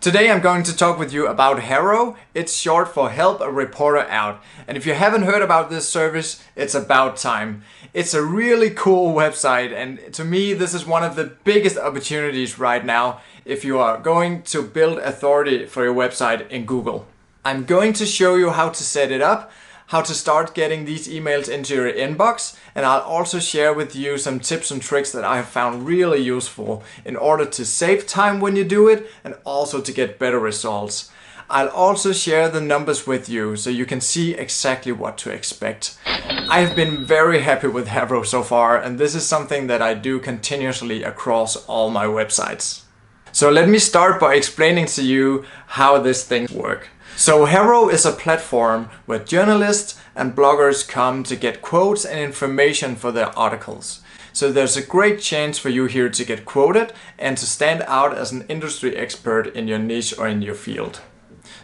Today I'm going to talk with you about HARO. It's short for Help a Reporter Out. And if you haven't heard about this service, it's about time. It's a really cool website, and to me this is one of the biggest opportunities right now if you are going to build authority for your website in Google. I'm going to show you how to set it up, how to start getting these emails into your inbox, and I'll also share with you some tips and tricks that I have found really useful in order to save time when you do it and also to get better results. I'll also share the numbers with you so you can see exactly what to expect. I have been very happy with HARO so far, and this is something that I do continuously across all my websites. So let me start by explaining to you how this thing works. So HARO is a platform where journalists and bloggers come to get quotes and information for their articles. So there's a great chance for you here to get quoted and to stand out as an industry expert in your niche or in your field.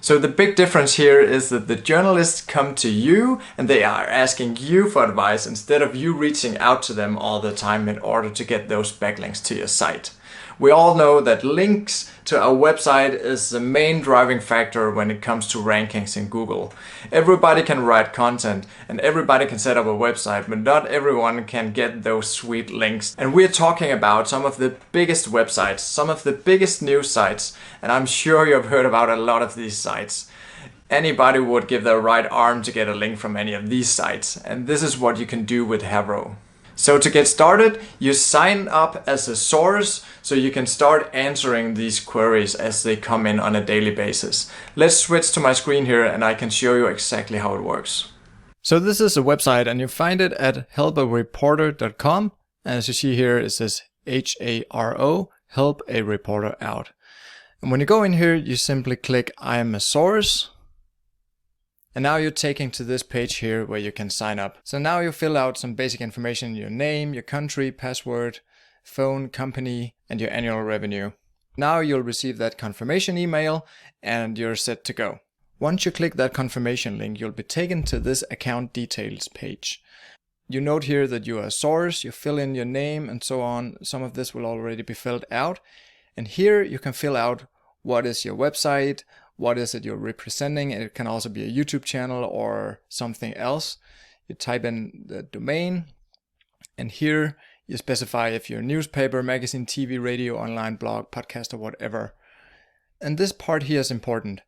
So the big difference here is that the journalists come to you and they are asking you for advice instead of you reaching out to them all the time in order to get those backlinks to your site. We all know that links to our website is the main driving factor when it comes to rankings in Google. Everybody can write content and everybody can set up a website, but not everyone can get those sweet links. And we're talking about some of the biggest websites, some of the biggest news sites, and I'm sure you've heard about a lot of these sites. Anybody would give their right arm to get a link from any of these sites, and this is what you can do with HARO. So to get started, you sign up as a source so you can start answering these queries as they come in on a daily basis. Let's switch to my screen here and I can show you exactly how it works. So this is a website and you find it at helpareporter.com. As you see here, it says HARO, help a reporter out. And when you go in here, you simply click I am a source. And now you're taken to this page here where you can sign up. So now you fill out some basic information, your name, your country, password, phone, company, and your annual revenue. Now you'll receive that confirmation email and you're set to go. Once you click that confirmation link, you'll be taken to this account details page. You note here that you are a source, you fill in your name and so on. Some of this will already be filled out. And here you can fill out what is your website, what is it you're representing. It can also be a YouTube channel or something else. You type in the domain and here you specify if you're a newspaper, magazine, TV, radio, online, blog, podcast or whatever. And this part here is important.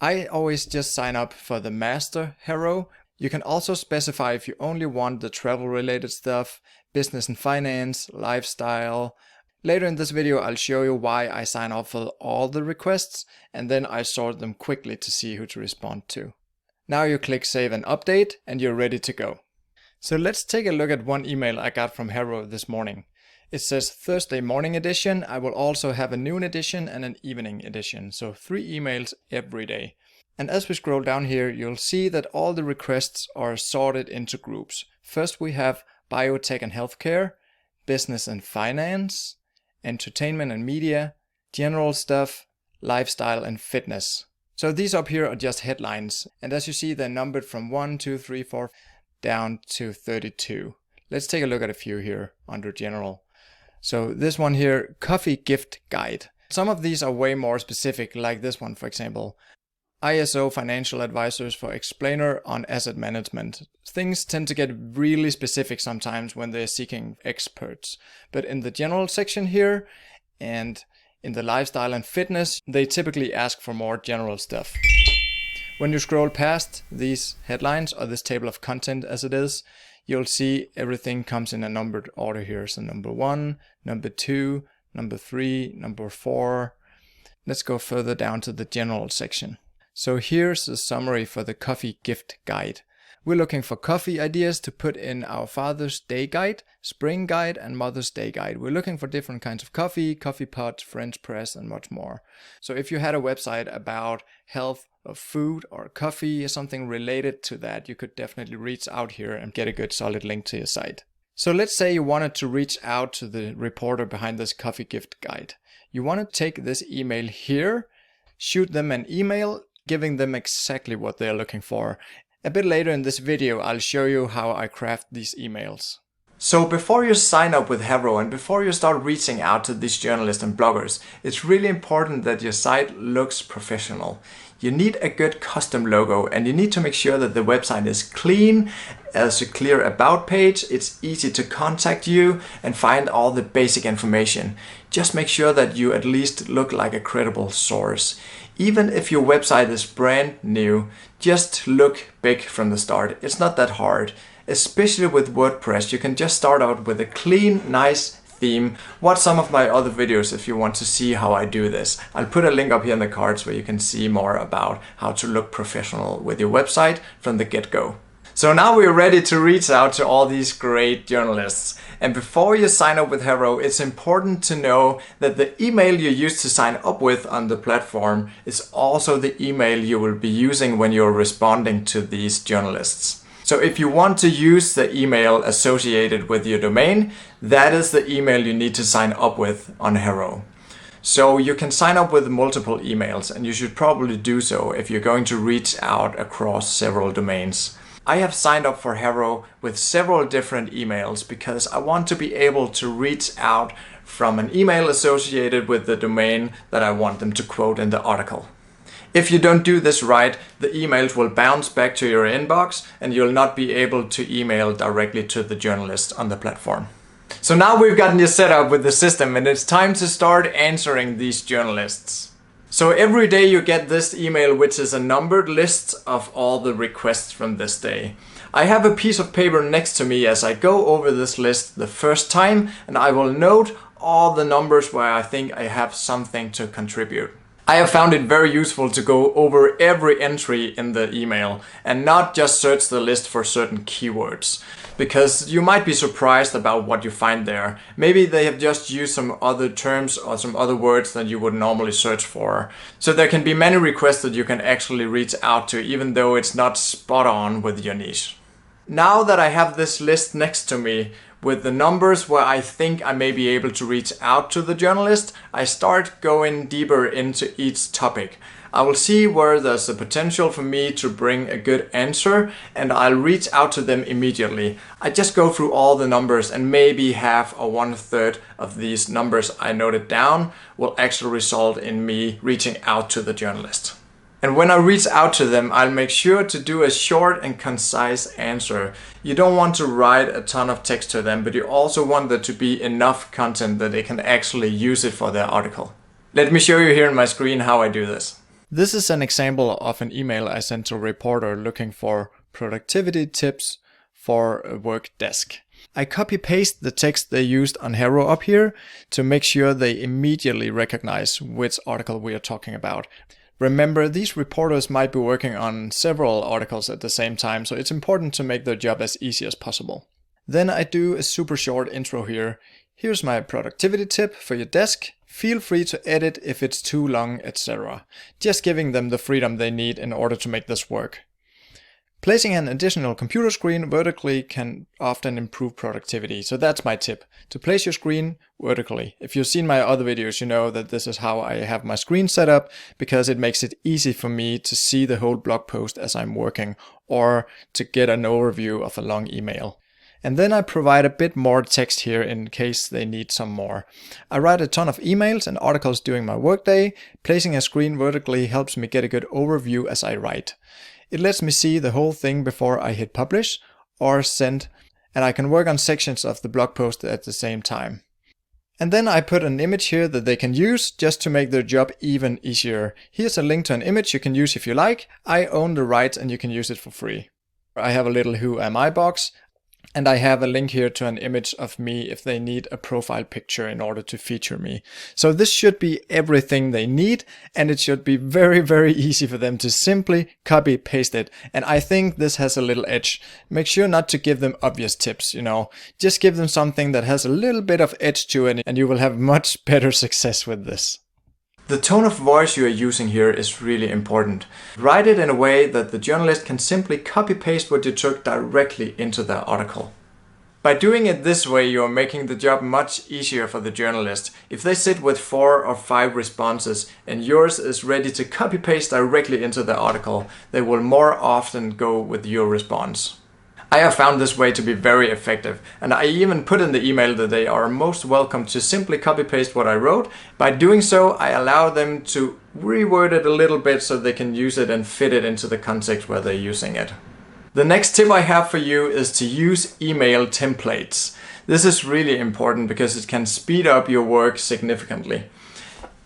I always just sign up for the master HARO. You can also specify if you only want the travel related stuff, business and finance, lifestyle. Later in this video, I'll show you why I sign up for all the requests and then I sort them quickly to see who to respond to. Now you click Save and Update and you're ready to go. So let's take a look at one email I got from HARO this morning. It says Thursday morning edition. I will also have a noon edition and an evening edition. So 3 emails every day. And as we scroll down here, you'll see that all the requests are sorted into groups. First we have biotech and healthcare, business and finance, entertainment and media, general stuff, lifestyle and fitness. So these up here are just headlines. And as you see, they're numbered from 1, 2, 3, 4 down to 32. Let's take a look at a few here under general. So this one here, coffee gift guide. Some of these are way more specific, like this one, for example. ISO financial advisors for explainer on asset management. Things tend to get really specific sometimes when they're seeking experts. But in the general section here and in the lifestyle and fitness, they typically ask for more general stuff. When you scroll past these headlines or this table of content as it is, you'll see everything comes in a numbered order here. So number 1, number 2, number 3, number 4. Let's go further down to the general section. So here's a summary for the coffee gift guide. We're looking for coffee ideas to put in our Father's Day guide, Spring guide and Mother's Day guide. We're looking for different kinds of coffee, coffee pots, French press and much more. So if you had a website about health or food or coffee or something related to that, you could definitely reach out here and get a good solid link to your site. So let's say you wanted to reach out to the reporter behind this coffee gift guide. You want to take this email here, shoot them an email, giving them exactly what they're looking for. A bit later in this video, I'll show you how I craft these emails. So before you sign up with HARO and before you start reaching out to these journalists and bloggers, it's really important that your site looks professional. You need a good custom logo and you need to make sure that the website is clean, there's a clear about page, it's easy to contact you and find all the basic information. Just make sure that you at least look like a credible source. Even if your website is brand new, just look big from the start. It's not that hard. Especially with WordPress, you can just start out with a clean, nice theme. Watch some of my other videos if you want to see how I do this. I'll put a link up here in the cards where you can see more about how to look professional with your website from the get-go. So now we're ready to reach out to all these great journalists. And before you sign up with HARO, it's important to know that the email you use to sign up with on the platform is also the email you will be using when you're responding to these journalists. So if you want to use the email associated with your domain, that is the email you need to sign up with on HARO. So you can sign up with multiple emails, and you should probably do so if you're going to reach out across several domains. I have signed up for HARO with several different emails because I want to be able to reach out from an email associated with the domain that I want them to quote in the article. If you don't do this right, the emails will bounce back to your inbox and you'll not be able to email directly to the journalist on the platform. So now we've gotten you set up with the system and it's time to start answering these journalists. So every day you get this email, which is a numbered list of all the requests from this day. I have a piece of paper next to me as I go over this list the first time, and I will note all the numbers where I think I have something to contribute. I have found it very useful to go over every entry in the email and not just search the list for certain keywords, because you might be surprised about what you find there. Maybe they have just used some other terms or some other words that you would normally search for. So there can be many requests that you can actually reach out to, even though it's not spot on with your niche. Now that I have this list next to me, with the numbers where I think I may be able to reach out to the journalist, I start going deeper into each topic. I will see where there's a potential for me to bring a good answer and I'll reach out to them immediately. I just go through all the numbers and maybe half or 1/3 of these numbers I noted down will actually result in me reaching out to the journalist. And when I reach out to them, I'll make sure to do a short and concise answer. You don't want to write a ton of text to them, but you also want there to be enough content that they can actually use it for their article. Let me show you here on my screen how I do this. This is an example of an email I sent to a reporter looking for productivity tips for a work desk. I copy-paste the text they used on HARO up here to make sure they immediately recognize which article we are talking about. Remember, these reporters might be working on several articles at the same time, so it's important to make their job as easy as possible. Then I do a super short intro here. Here's my productivity tip for your desk. Feel free to edit if it's too long, etc. Just giving them the freedom they need in order to make this work. Placing an additional computer screen vertically can often improve productivity, so that's my tip, to place your screen vertically. If you've seen my other videos, you know that this is how I have my screen set up, because it makes it easy for me to see the whole blog post as I'm working, or to get an overview of a long email. And then I provide a bit more text here in case they need some more. I write a ton of emails and articles during my workday. Placing a screen vertically helps me get a good overview as I write. It lets me see the whole thing before I hit publish or send, and I can work on sections of the blog post at the same time. And then I put an image here that they can use just to make their job even easier. Here's a link to an image you can use if you like. I own the rights and you can use it for free. I have a little Who Am I box. And I have a link here to an image of me if they need a profile picture in order to feature me. So this should be everything they need, and it should be very, very easy for them to simply copy paste it. And I think this has a little edge. Make sure not to give them obvious tips, just give them something that has a little bit of edge to it, and you will have much better success with this. The tone of voice you are using here is really important. Write it in a way that the journalist can simply copy-paste what you took directly into their article. By doing it this way, you are making the job much easier for the journalist. If they sit with 4 or 5 responses and yours is ready to copy-paste directly into the article, they will more often go with your response. I have found this way to be very effective, and I even put in the email that they are most welcome to simply copy paste what I wrote. By doing so, I allow them to reword it a little bit so they can use it and fit it into the context where they're using it. The next tip I have for you is to use email templates. This is really important because it can speed up your work significantly.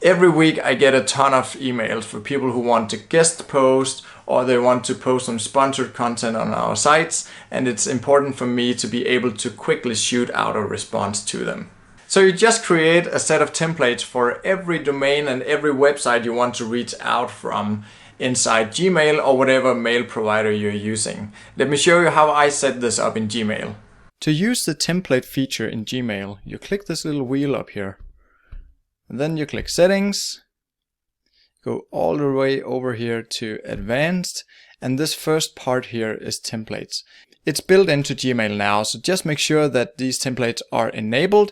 Every week I get a ton of emails for people who want to guest post or they want to post some sponsored content on our sites, and it's important for me to be able to quickly shoot out a response to them. So you just create a set of templates for every domain and every website you want to reach out from inside Gmail or whatever mail provider you're using. Let me show you how I set this up in Gmail. To use the template feature in Gmail, you click this little wheel up here. And then you click Settings, go all the way over here to Advanced, and this first part here is Templates. It's built into Gmail now, so just make sure that these templates are enabled,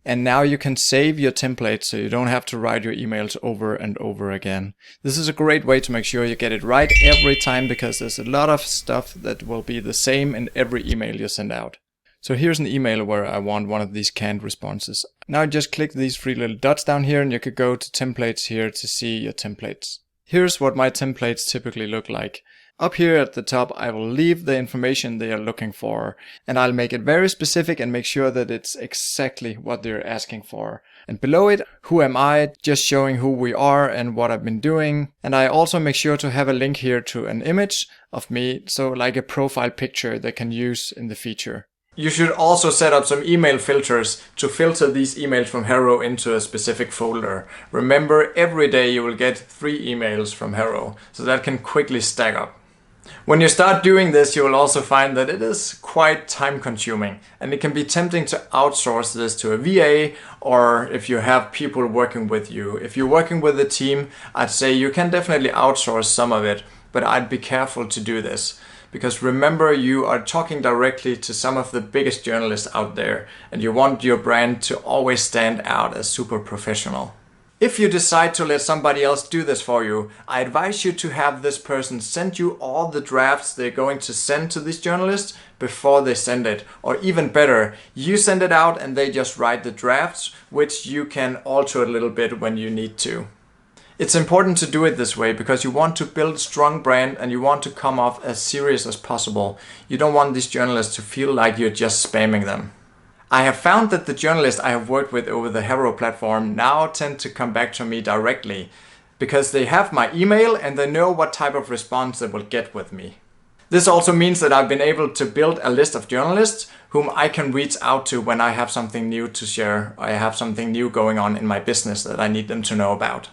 and now you can save your templates so you don't have to write your emails over and over again. This is a great way to make sure you get it right every time, because there's a lot of stuff that will be the same in every email you send out. So here's an email where I want one of these canned responses. Now just click these three little dots down here and you could go to templates here to see your templates. Here's what my templates typically look like. Up here at the top I will leave the information they are looking for, and I'll make it very specific and make sure that it's exactly what they're asking for. And below it, who am I, just showing who we are and what I've been doing. And I also make sure to have a link here to an image of me, so like a profile picture they can use in the feature. You should also set up some email filters to filter these emails from HARO into a specific folder. Remember, every day you will get 3 emails from HARO, so that can quickly stack up. When you start doing this, you will also find that it is quite time consuming, and it can be tempting to outsource this to a VA, or if you have people working with you. If you're working with a team, I'd say you can definitely outsource some of it, but I'd be careful to do this. Because remember, you are talking directly to some of the biggest journalists out there, and you want your brand to always stand out as super professional. If you decide to let somebody else do this for you, I advise you to have this person send you all the drafts they're going to send to these journalists before they send it. Or even better, you send it out and they just write the drafts, which you can alter a little bit when you need to. It's important to do it this way because you want to build a strong brand and you want to come off as serious as possible. You don't want these journalists to feel like you're just spamming them. I have found that the journalists I have worked with over the HARO platform now tend to come back to me directly because they have my email and they know what type of response they will get with me. This also means that I've been able to build a list of journalists whom I can reach out to when I have something new to share, or I have something new going on in my business that I need them to know about.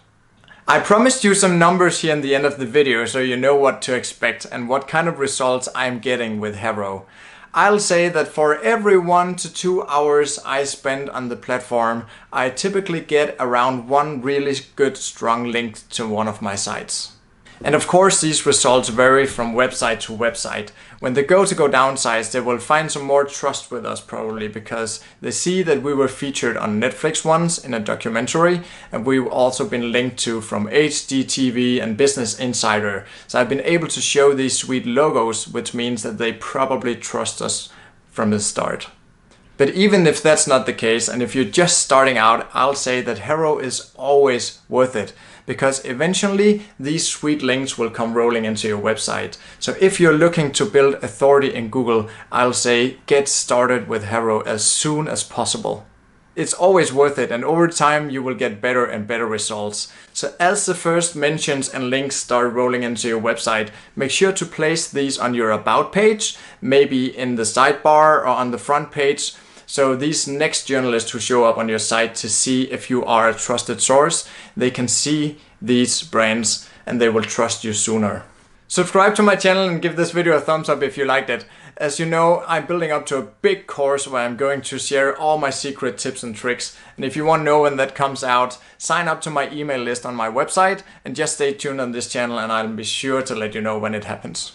I promised you some numbers here in the end of the video so you know what to expect and what kind of results I'm getting with HARO. I'll say that for every 1 to 2 hours I spend on the platform, I typically get around 1 really good strong link to one of my sites. And of course these results vary from website to website. When they go downsize, they will find some more trust with us probably because they see that we were featured on Netflix once in a documentary, and we've also been linked to from HGTV and Business Insider. So I've been able to show these sweet logos, which means that they probably trust us from the start. But even if that's not the case, and if you're just starting out, I'll say that HARO is always worth it, because eventually these sweet links will come rolling into your website. So if you're looking to build authority in Google, I'll say get started with HARO as soon as possible. It's always worth it, and over time you will get better and better results. So as the first mentions and links start rolling into your website, make sure to place these on your About page, maybe in the sidebar or on the front page. So these next journalists who show up on your site to see if you are a trusted source, they can see these brands and they will trust you sooner. Subscribe to my channel and give this video a thumbs up if you liked it. As you know, I'm building up to a big course where I'm going to share all my secret tips and tricks. And if you want to know when that comes out, sign up to my email list on my website and just stay tuned on this channel and I'll be sure to let you know when it happens.